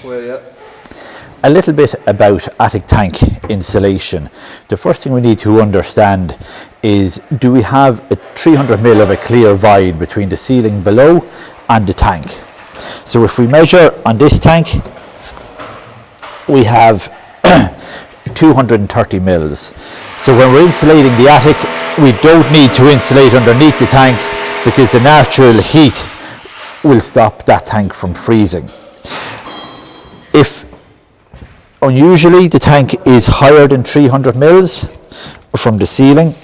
A little bit about attic tank insulation. The first thing we need to understand is, do we have a 300 mil of a clear void between the ceiling below and the tank? So if we measure on this tank, we have 230 mils. So when we're insulating the attic, we don't need to insulate underneath the tank, because the natural heat will stop that tank from freezing. If unusually the tank is higher than 300 mils from the ceiling,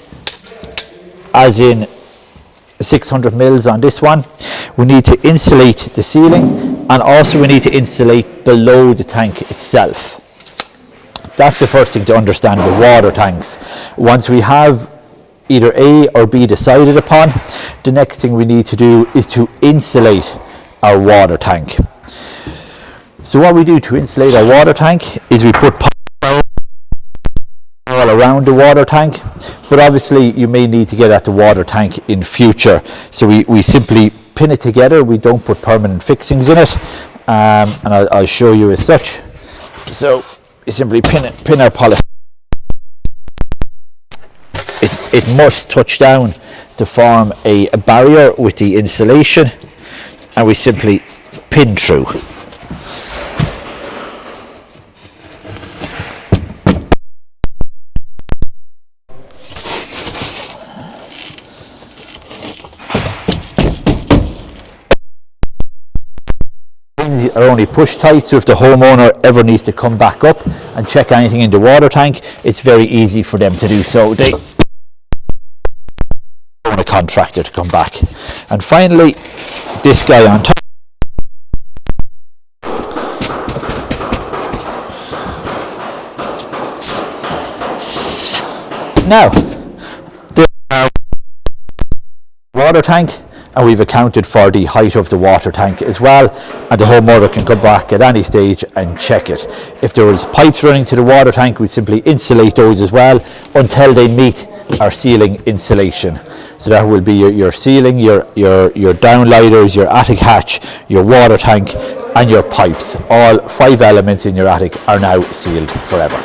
as in 600 mils on this one, we need to insulate the ceiling, and also we need to insulate below the tank itself. That's the first thing to understand with water tanks. Once we have either A or B decided upon, the next thing we need to do is to insulate our water tank. So what we do to insulate our water tank is we put pipe all around the water tank, but obviously you may need to get at the water tank in future. So we simply pin it together. We don't put permanent fixings in it, and I'll show you as such. So we simply pin our polymer. It must touch down to form a barrier with the insulation, and we simply pin through. Are only push tight, so if the homeowner ever needs to come back up and check anything in the water tank, it's very easy for them to do so. They want a contractor to come back. And finally, this guy on top. Now, the water tank, and we've accounted for the height of the water tank as well, and the homeowner can come back at any stage and check it. If there was pipes running to the water tank, we'd simply insulate those as well until they meet our ceiling insulation. So that will be your ceiling, your downlighters, your attic hatch, your water tank and your pipes. All 5 elements in your attic are now sealed forever.